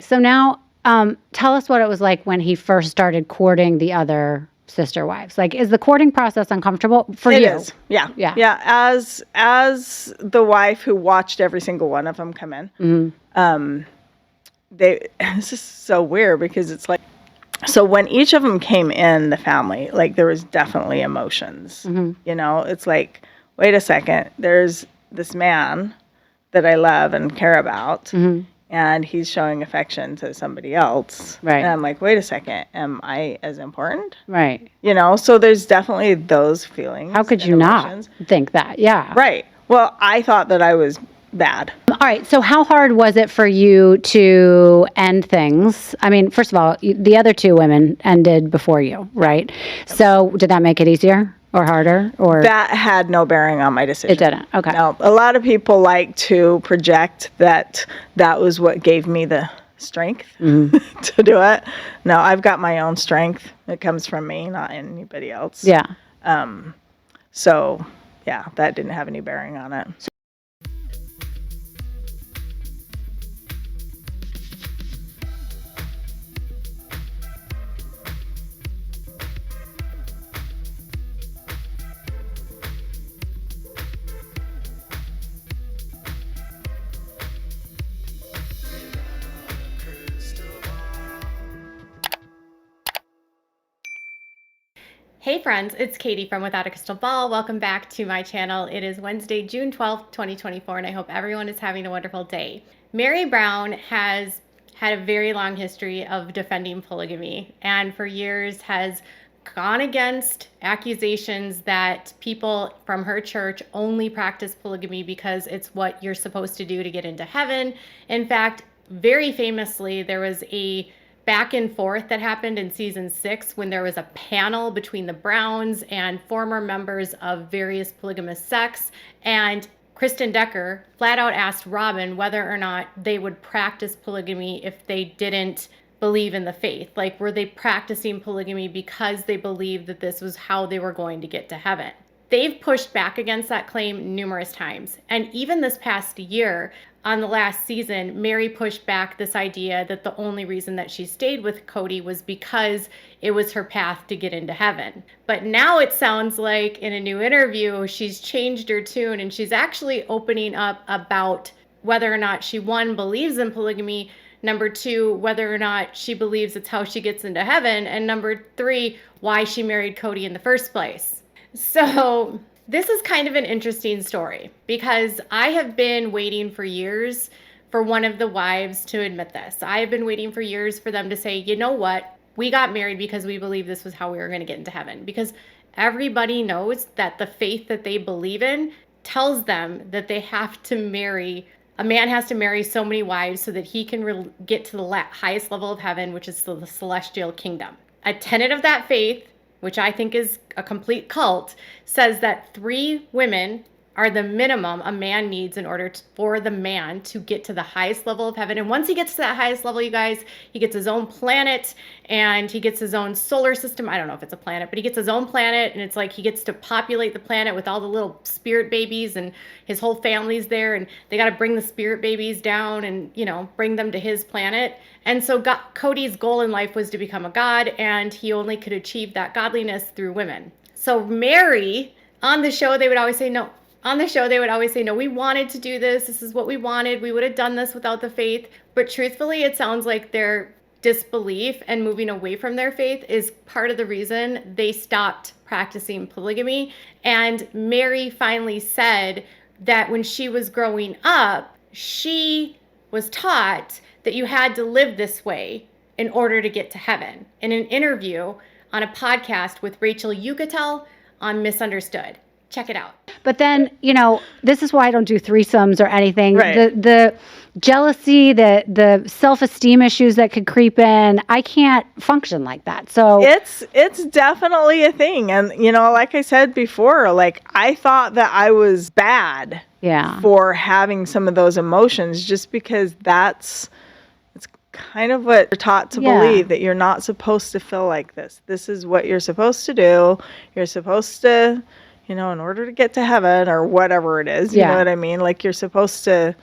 So now, tell us what it was like when he first started courting the other sister wives. Like, is the courting process uncomfortable for you? It is. Yeah. As the wife who watched every single one of them come in, this is so weird because it's like, so when each of them came in the family, like there was definitely emotions. You know, it's like, wait a second, there's this man that I love and care about, and he's showing affection to somebody else. Right. And I'm like, wait a second, am I as important? Right. You know, so there's definitely those feelings. How could you emotions. not think that? Yeah. Right. Well, I thought that I was bad. All right. So how hard was it for you to end things? I mean, first of all, the other two women ended before you, right? So did that make it easier or harder? Or that had no bearing on my decision. It didn't. Okay. No. A lot of people like to project that was what gave me the strength to do it. No, I've got my own strength. It comes from me, not anybody else. Yeah. So, yeah, that didn't have any bearing on it. Hey friends, it's Katie from Without a Crystal Ball. Welcome back to my channel. It is Wednesday, June 12th, 2024, and I hope everyone is having a wonderful day. Meri Brown has had a very long history of defending polygamy, and for years has gone against accusations that people from her church only practice polygamy because it's what you're supposed to do to get into heaven. In fact, very famously, there was a back and forth that happened in season 6 when there was a panel between the Browns and former members of various polygamous sects, and Kristen Decker flat out asked Robin whether or not they would practice polygamy if they didn't believe in the faith. Like, were they practicing polygamy because they believed that this was how they were going to get to heaven? They've pushed back against that claim numerous times. And even this past year, on the last season, Meri pushed back this idea that the only reason that she stayed with Kody was because it was her path to get into heaven. But now it sounds like in a new interview, she's changed her tune and she's actually opening up about whether or not she, one, believes in polygamy, number two, whether or not she believes it's how she gets into heaven, and number three, why she married Kody in the first place. So this is kind of an interesting story because I have been waiting for years for one of the wives to admit this. I have been waiting for years for them to say, you know what? We got married because we believed this was how we were going to get into heaven. Because everybody knows that the faith that they believe in tells them that they have to marry, a man has to marry so many wives so that he can get to the highest level of heaven, which is the celestial kingdom. A tenet of that faith, which I think is a complete cult, says that 3 women are the minimum a man needs in order for the man to get to the highest level of heaven. And once he gets to that highest level, you guys, he gets his own planet and he gets his own solar system. I don't know if it's a planet, but he gets his own planet, and it's like he gets to populate the planet with all the little spirit babies, and his whole family's there, and they got to bring the spirit babies down and, you know, bring them to his planet. And so Kody's goal in life was to become a god, and he only could achieve that godliness through women. So Meri, on the show, they would always say no. On the show, they would always say, no, we wanted to do this. This is what we wanted. We would have done this without the faith. But truthfully, it sounds like their disbelief and moving away from their faith is part of the reason they stopped practicing polygamy. And Meri finally said that when she was growing up, she was taught that you had to live this way in order to get to heaven. In an interview on a podcast with Rachel Yucatel on Misunderstood. Check it out. But then, you know, this is why I don't do threesomes or anything. Right. The jealousy, the self-esteem issues that could creep in, I can't function like that. So it's definitely a thing. And, you know, like I said before, like I thought that I was bad for having some of those emotions just because it's kind of what you're taught to believe, that you're not supposed to feel like this. This is what you're supposed to do. You're supposed to, you know, in order to get to heaven or whatever it is, you know what I mean? Like you're supposed to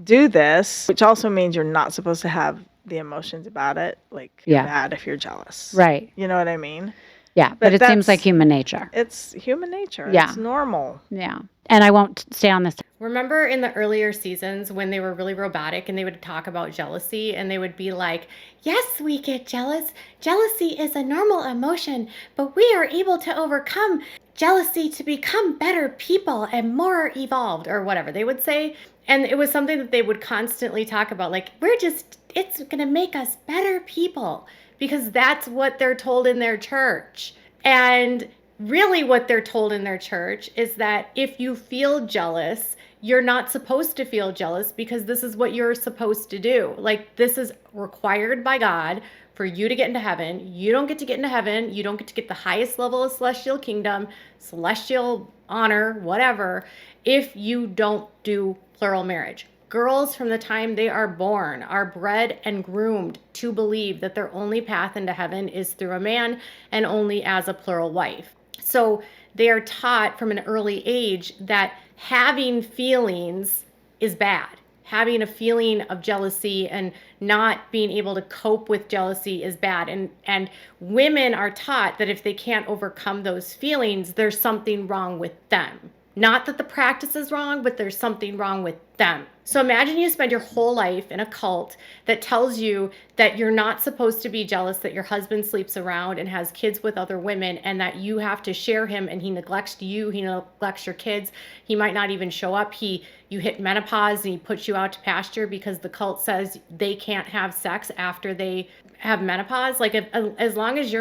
do this, which also means you're not supposed to have the emotions about it. Like, you're bad if you're jealous. Right. You know what I mean? Yeah, but it seems like human nature. It's human nature. Yeah. It's normal. Yeah. And I won't stay on this. Remember in the earlier seasons when they were really robotic and they would talk about jealousy and they would be like, yes, we get jealous. Jealousy is a normal emotion, but we are able to overcome jealousy to become better people and more evolved, or whatever they would say. And it was something that they would constantly talk about. Like, it's going to make us better people, because that's what they're told in their church. And really what they're told in their church is that if you feel jealous, you're not supposed to feel jealous, because this is what you're supposed to do. Like, this is required by God for you to get into heaven. You don't get to get into heaven. You don't get to get the highest level of celestial kingdom, celestial honor, whatever, if you don't do plural marriage. Girls, from the time they are born, are bred and groomed to believe that their only path into heaven is through a man, and only as a plural wife. So they are taught from an early age that having feelings is bad. Having a feeling of jealousy and not being able to cope with jealousy is bad. And women are taught that if they can't overcome those feelings, there's something wrong with them. Not that the practice is wrong, but there's something wrong with them. So imagine you spend your whole life in a cult that tells you that you're not supposed to be jealous that your husband sleeps around and has kids with other women, and that you have to share him, and he neglects you, he neglects your kids, he might not even show up, you hit menopause and he puts you out to pasture because the cult says they can't have sex after they have menopause. Like, as long as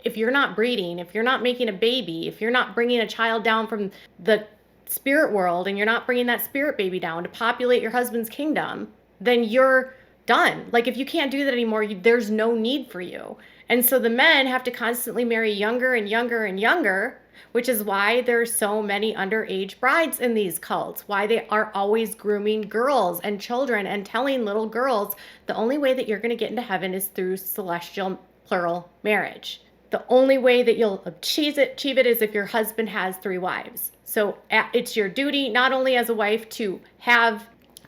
if you're not breeding, if you're not making a baby, if you're not bringing a child down from the spirit world and you're not bringing that spirit baby down to populate your husband's kingdom, then you're done. Like, if you can't do that anymore, there's no need for you. And so the men have to constantly marry younger and younger and younger, which is why there's so many underage brides in these cults, why they are always grooming girls and children and telling little girls the only way that you're going to get into heaven is through celestial plural marriage. The only way that you'll achieve it is if your husband has 3 wives. So it's your duty, not only as a wife to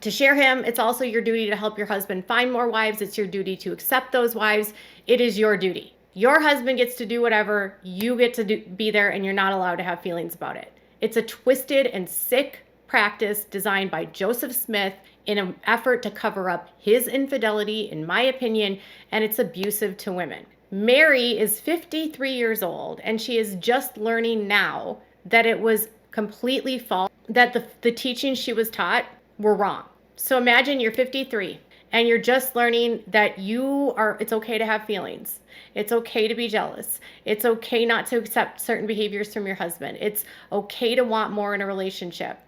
share him, it's also your duty to help your husband find more wives. It's your duty to accept those wives. It is your duty. Your husband gets to do whatever, you get to be there, and you're not allowed to have feelings about it. It's a twisted and sick practice designed by Joseph Smith in an effort to cover up his infidelity, in my opinion, and it's abusive to women. Meri is 53 years old, and she is just learning now that it was completely false, that the teachings she was taught were wrong. So imagine you're 53 and you're just learning that it's okay to have feelings. It's okay to be jealous. It's okay not to accept certain behaviors from your husband. It's okay to want more in a relationship.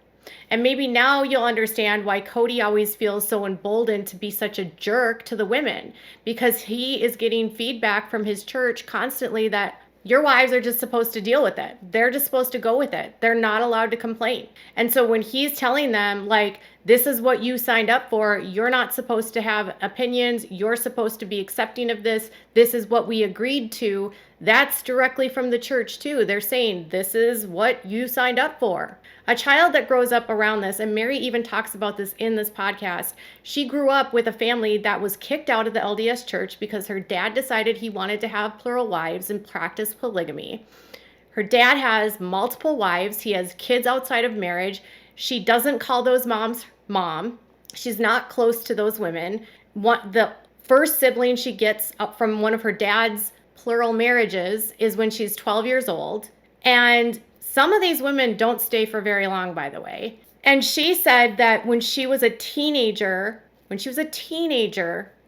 And maybe now you'll understand why Kody always feels so emboldened to be such a jerk to the women, because he is getting feedback from his church constantly that your wives are just supposed to deal with it. They're just supposed to go with it. They're not allowed to complain. And so when he's telling them, like, this is what you signed up for, you're not supposed to have opinions, you're supposed to be accepting of this, this is what we agreed to, that's directly from the church too. They're saying, this is what you signed up for. A child that grows up around this, and Meri even talks about this in this podcast, she grew up with a family that was kicked out of the LDS church because her dad decided he wanted to have plural wives and practice polygamy. Her dad has multiple wives. He has kids outside of marriage. She doesn't call those moms mom. She's not close to those women. The first sibling she gets up from one of her dad's plural marriages is when she's 12 years old. And some of these women don't stay for very long, by the way. And she said that when she was a teenager,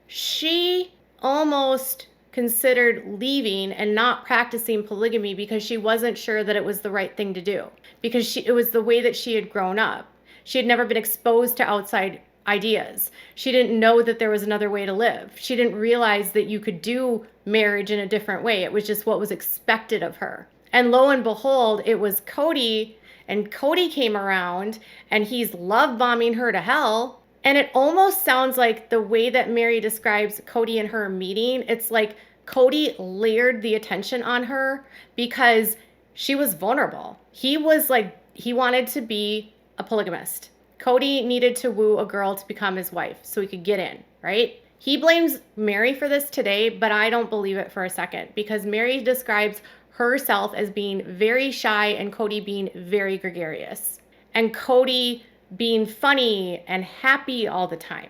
she almost considered leaving and not practicing polygamy because she wasn't sure that it was the right thing to do, because it was the way that she had grown up. She had never been exposed to outside ideas. She didn't know that there was another way to live. She didn't realize that you could do marriage in a different way. It was just what was expected of her. And lo and behold, it was Kody, and Kody came around and he's love bombing her to hell. And it almost sounds like the way that Meri describes Kody and her meeting, it's like Kody layered the attention on her because she was vulnerable. He wanted to be a polygamist. Kody needed to woo a girl to become his wife so he could get in, right? He blames Meri for this today, but I don't believe it for a second, because Meri describes herself as being very shy and Kody being very gregarious, and Kody being funny and happy all the time.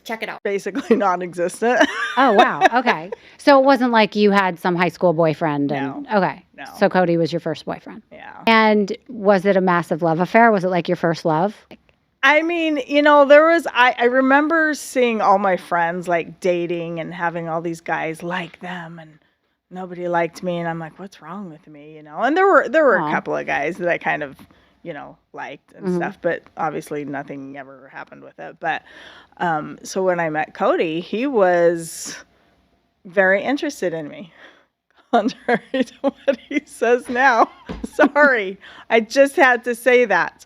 Check it out. Basically non-existent. Oh, wow. Okay. So it wasn't like you had some high school boyfriend. And, No. Okay. No. So Kody was your first boyfriend. Yeah. And was it a massive love affair? Was it like your first love? I mean, there was, I remember seeing all my friends like dating and having all these guys like them, and nobody liked me. And I'm like, what's wrong with me? And there were a couple of guys that I kind of, liked and stuff, but obviously nothing ever happened with it. But, so when I met Kody, he was very interested in me. Contrary to what he says now. Sorry. I just had to say that.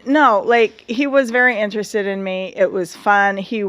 No, like, he was very interested in me. It was fun. He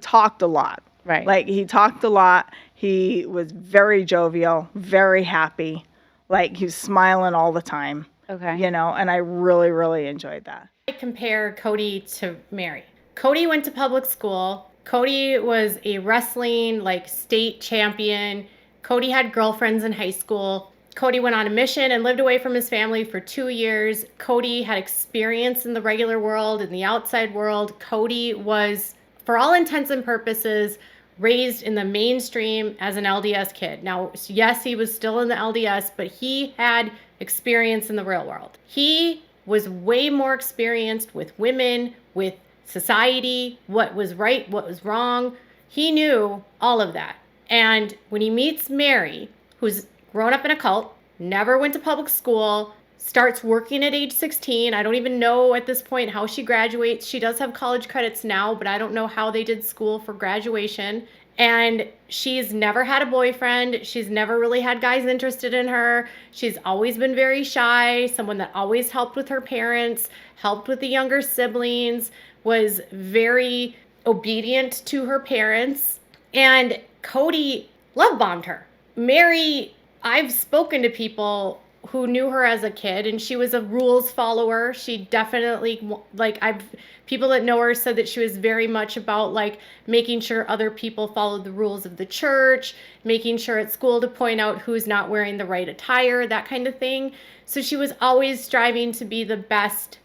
talked a lot. Right. Like, he talked a lot. He was very jovial, very happy. Like, he was smiling all the time. Okay. And I really, really enjoyed that. I compare Kody to Meri. Kody went to public school. Kody was a wrestling, state champion. Kody had girlfriends in high school. Kody went on a mission and lived away from his family for 2 years. Kody had experience in the regular world, in the outside world. Kody was, for all intents and purposes, raised in the mainstream as an LDS kid. Now, yes, he was still in the LDS, but he had experience in the real world. He was way more experienced with women, with society, what was right, what was wrong. He knew all of that. And when he meets Meri, who's grown up in a cult, never went to public school, starts working at age 16. I don't even know at this point how she graduates. She does have college credits now, but I don't know how they did school for graduation. And she's never had a boyfriend. She's never really had guys interested in her. She's always been very shy, someone that always helped with her parents, helped with the younger siblings, was very obedient to her parents. And Kody love bombed her. Meri, I've spoken to people who knew her as a kid, and she was a rules follower. She definitely, people that know her said that she was very much about making sure other people followed the rules of the church, making sure at school to point out who's not wearing the right attire, that kind of thing. So she was always striving to be the best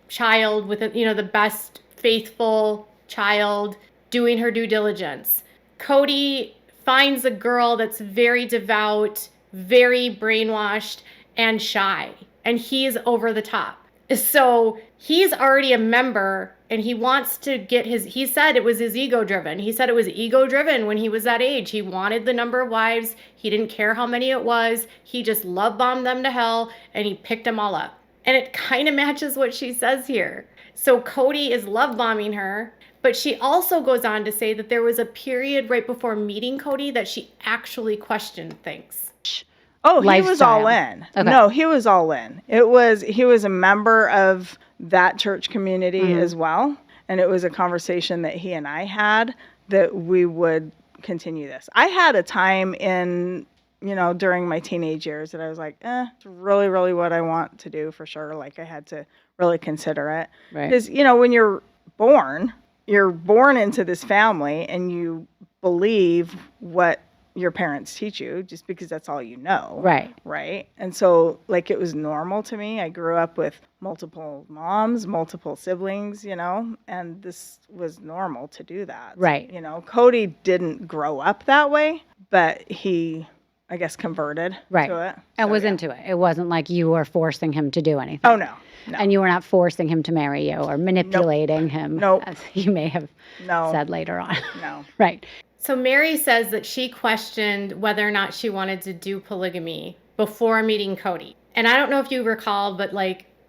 child with the best faithful child, doing her due diligence. Kody finds a girl that's very devout, very brainwashed, and shy. And he's over the top. So he's already a member, and he wants to get he said it was his ego driven. He said it was ego driven when he was that age. He wanted the number of wives. He didn't care how many it was. He just love bombed them to hell, and he picked them all up. And it kind of matches what she says here. So Kody is love bombing her. But she also goes on to say that there was a period right before meeting Kody that she actually questioned things. Oh, he was all in. Okay. No, he was all in. He was a member of that church community as well. And it was a conversation that he and I had that we would continue this. I had a time during my teenage years that I was like, it's really, really what I want to do for sure. I had to really consider it. Right. Because, when you're born into this family and you believe what your parents teach you just because that's all you know. Right. Right. And so it was normal to me. I grew up with multiple moms, multiple siblings, and this was normal to do that. Right. Kody didn't grow up that way, but he, I guess, converted to it. And was into it. It wasn't like you were forcing him to do anything. Oh, no. No. And you were not forcing him to marry you or manipulating him, as you may have said later on. No. Right. So Meri says that she questioned whether or not she wanted to do polygamy before meeting Kody. And I don't know if you recall, but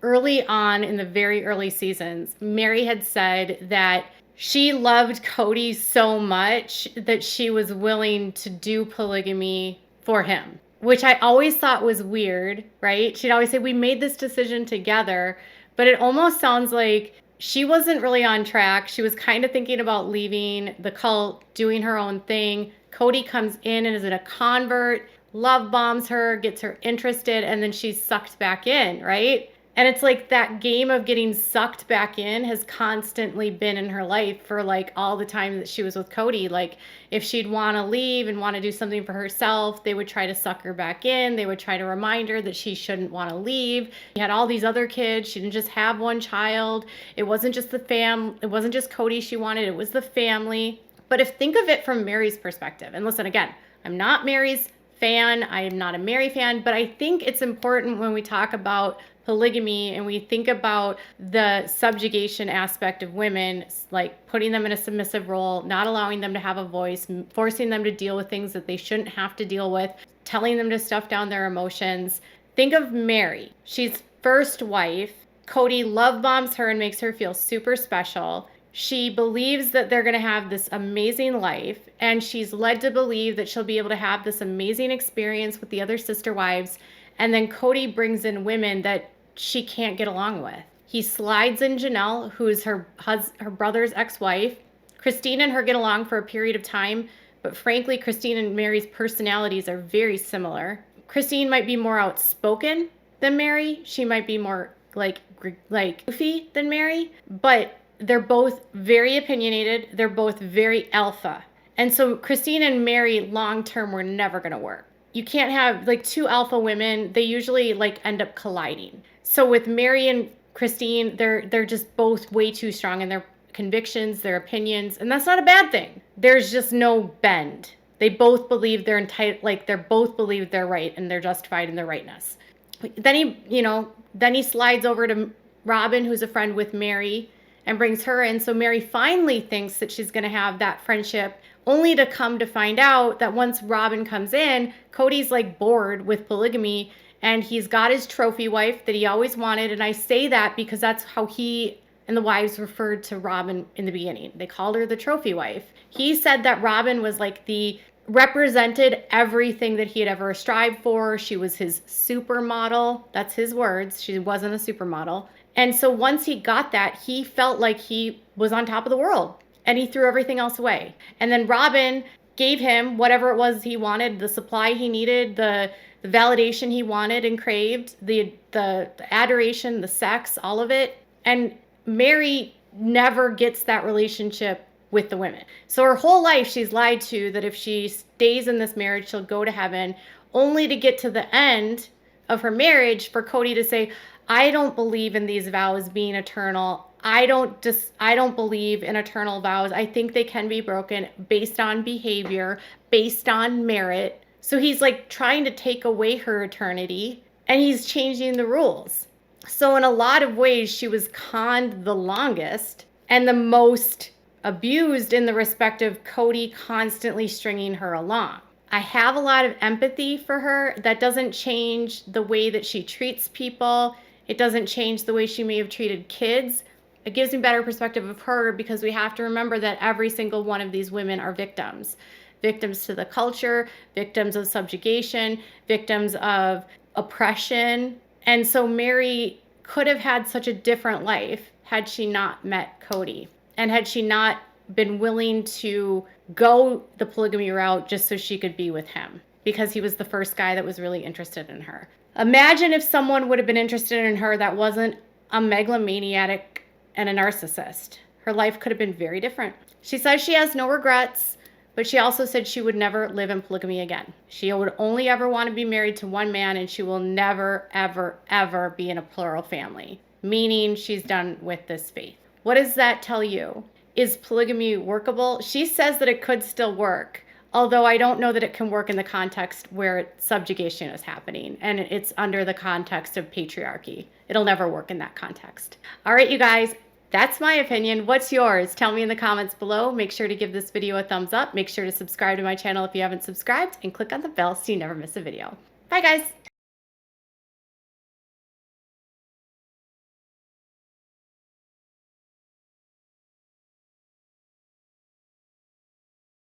early on in the very early seasons, Meri had said that she loved Kody so much that she was willing to do polygamy for him, which I always thought was weird, right? She'd always say, we made this decision together, but it almost sounds like she wasn't really on track. She was kind of thinking about leaving the cult, doing her own thing. Kody comes in and is a convert, love bombs her, gets her interested, and then she's sucked back in, right? And it's like that game of getting sucked back in has constantly been in her life for like all the time that she was with Kody. Like if she'd want to leave and want to do something for herself, they would try to suck her back in. They would try to remind her that she shouldn't want to leave. She had all these other kids. She didn't just have one child. It wasn't just it wasn't just Kody she wanted. It was the family. But think of it from Meri's perspective. And listen, again, I'm not Meri's fan. I am not a Meri fan, but I think it's important when we talk about polygamy and we think about the subjugation aspect of women, like putting them in a submissive role, not allowing them to have a voice, forcing them to deal with things that they shouldn't have to deal with, telling them to stuff down their emotions. Think of Meri. She's first wife. Kody love bombs her and makes her feel super special. She believes that they're going to have this amazing life, and she's led to believe that she'll be able to have this amazing experience with the other sister wives. And then Kody brings in women that she can't get along with. He slides in Janelle, who's her brother's ex-wife. Christine and her get along for a period of time, but frankly, Christine and Meri's personalities are very similar. Christine might be more outspoken than Meri. She might be more like goofy than Meri, but they're both very opinionated. They're both very alpha. And so Christine and Meri long-term were never going to work. You can't have like two alpha women. They usually like end up colliding. So with Meri and Christine, they're just both way too strong in their convictions, their opinions, and that's not a bad thing. There's just no bend. They both believe they're entitled, like they both believe they're right and they're justified in their rightness. Then he slides over to Robin, who's a friend with Meri, and brings her in. So Meri finally thinks that she's going to have that friendship, only to come to find out that once Robin comes in, Kody's like bored with polygamy and he's got his trophy wife that he always wanted. And I say that because that's how he and the wives referred to Robin in the beginning. They called her the trophy wife. He said that Robin was like represented everything that he had ever strived for. She was his supermodel. That's his words. She wasn't a supermodel. And so once he got that, he felt like he was on top of the world and he threw everything else away. And then Robin gave him whatever it was he wanted, the supply he needed, the validation he wanted and craved, the adoration, the sex, all of it. And Meri never gets that relationship with the women. So her whole life she's lied to that if she stays in this marriage, she'll go to heaven, only to get to the end of her marriage for Kody to say, I don't believe in these vows being eternal. I don't believe in eternal vows. I think they can be broken based on behavior, based on merit. So he's like trying to take away her eternity and he's changing the rules. So in a lot of ways, she was conned the longest and the most abused in the respect of Kody constantly stringing her along. I have a lot of empathy for her. That doesn't change the way that she treats people. It doesn't change the way she may have treated kids. It gives me better perspective of her because we have to remember that every single one of these women are victims. Victims to the culture, victims of subjugation, victims of oppression. And so Meri could have had such a different life had she not met Kody and had she not been willing to go the polygamy route just so she could be with him because he was the first guy that was really interested in her. Imagine if someone would have been interested in her that wasn't a megalomaniac and a narcissist. Her life could have been very different. She says she has no regrets, but she also said she would never live in polygamy again. She would only ever want to be married to one man and she will never, ever, ever be in a plural family, meaning she's done with this faith. What does that tell you? Is polygamy workable? She says that it could still work, although I don't know that it can work in the context where subjugation is happening and it's under the context of patriarchy. It'll never work in that context. All right, you guys, that's my opinion. What's yours? Tell me in the comments below. Make sure to give this video a thumbs up. Make sure to subscribe to my channel if you haven't subscribed and click on the bell so you never miss a video. Bye, guys.